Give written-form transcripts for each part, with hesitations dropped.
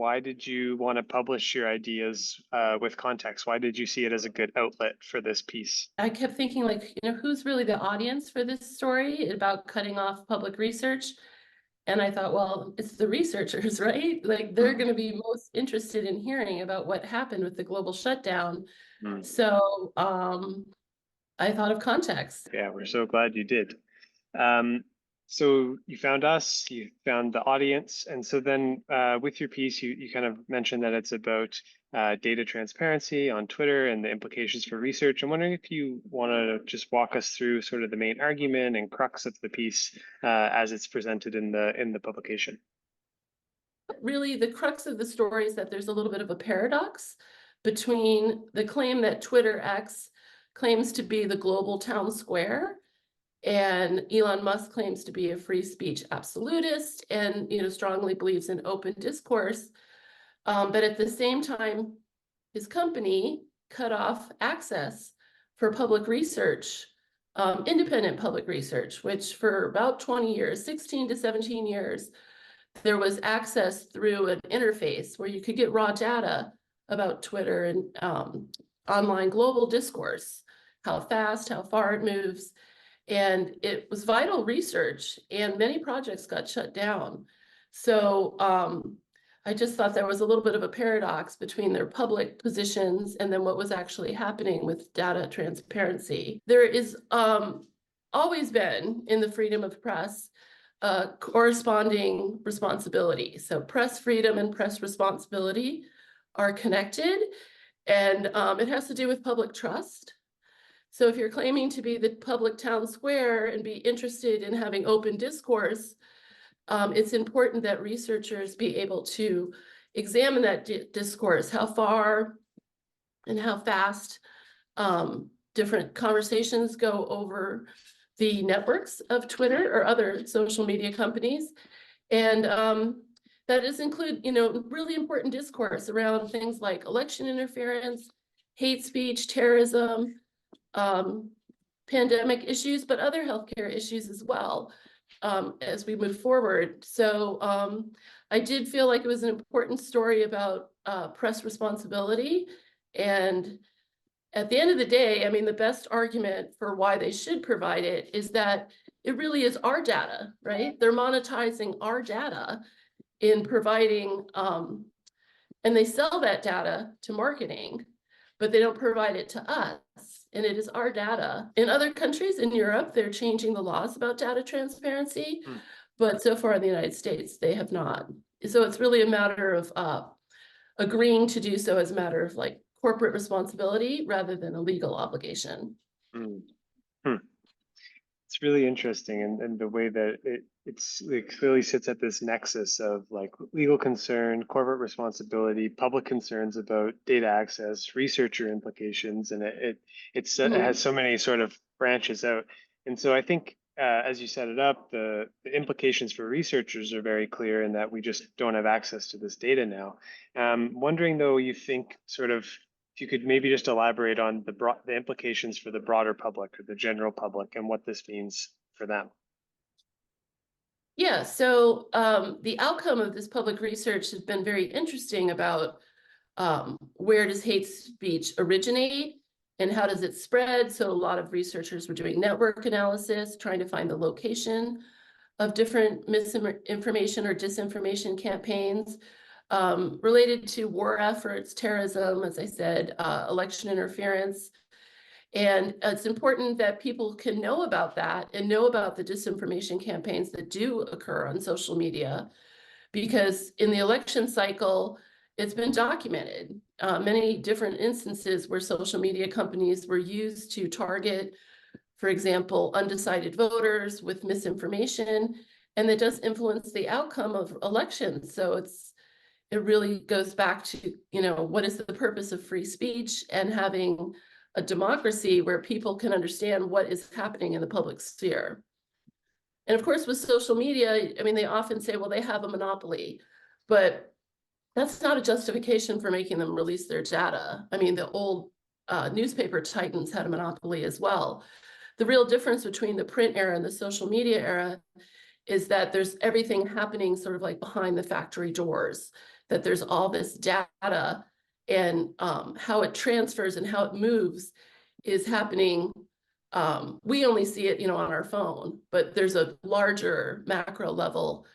Why did you want to publish your ideas with context? Why did you see it as a good outlet for this piece? I kept thinking, like, who's really the audience for this story about cutting off public research? And I thought, well, it's the researchers, right? Like, they're going to be most interested in hearing about what happened with the global shutdown. Mm. So I thought of context. Yeah, we're so glad you did. Um, so you found us, you found the audience, and so then with your piece, you kind of mentioned that it's about data transparency on Twitter and the implications for research. I'm wondering if you want to just walk us through sort of the main argument and crux of the piece as it's presented in the publication. Really, the crux of the story is that there's a little bit of a paradox between the claim that Twitter X claims to be the global town square, and Elon Musk claims to be a free speech absolutist and strongly believes in open discourse. But at the same time, his company cut off access for public research, independent public research, which for about 20 years, 16 to 17 years, there was access through an interface where you could get raw data about Twitter and online global discourse, how fast, how far it moves. And it was vital research, and many projects got shut down. So I just thought there was a little bit of a paradox between their public positions and then what was actually happening with data transparency. There is always been in the freedom of press corresponding responsibility. So press freedom and press responsibility are connected, and it has to do with public trust. So if you're claiming to be the public town square and be interested in having open discourse, it's important that researchers be able to examine that discourse, how far and how fast different conversations go over the networks of Twitter or other social media companies. And that does include, really important discourse around things like election interference, hate speech, terrorism, pandemic issues, but other healthcare issues as well as we move forward. So I did feel like it was an important story about press responsibility. And at the end of the day, I mean, the best argument for why they should provide it is that it really is our data, right? They're monetizing our data in providing, and they sell that data to marketing, but they don't provide it to us. And it is our data. In other countries in Europe, they're changing the laws about data transparency, but so far in the United States, they have not. So it's really a matter of agreeing to do so as a matter of like corporate responsibility rather than a legal obligation. It's really interesting, and the way that it clearly sits at this nexus of like legal concern, corporate responsibility, public concerns about data access, researcher implications, and it has so many sort of branches out. And so I think as you set it up, the implications for researchers are very clear in that we just don't have access to this data now. Wondering though, you think sort of if you could maybe just elaborate on the implications for the broader public or the general public and what this means for them. Yeah, so the outcome of this public research has been very interesting about where does hate speech originate and how does it spread? So a lot of researchers were doing network analysis, trying to find the location of different misinformation or disinformation campaigns related to war efforts, terrorism, as I said, election interference. And it's important that people can know about that and know about the disinformation campaigns that do occur on social media, because in the election cycle, it's been documented many different instances where social media companies were used to target, for example, undecided voters with misinformation, and that does influence the outcome of elections. So it really goes back to, what is the purpose of free speech and having a democracy where people can understand what is happening in the public sphere. And of course, with social media, I mean, they often say, well, they have a monopoly, but that's not a justification for making them release their data. I mean, the old newspaper titans had a monopoly as well. The real difference between the print era and the social media era is that there's everything happening sort of like behind the factory doors. that there's all this data, and how it transfers and how it moves is happening. We only see it, on our phone, but there's a larger macro level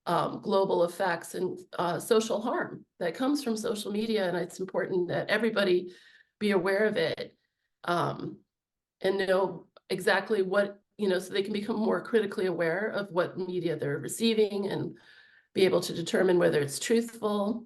global effects and social harm that comes from social media, and it's important that everybody be aware of it, and know exactly what, so they can become more critically aware of what media they're receiving and be able to determine whether it's truthful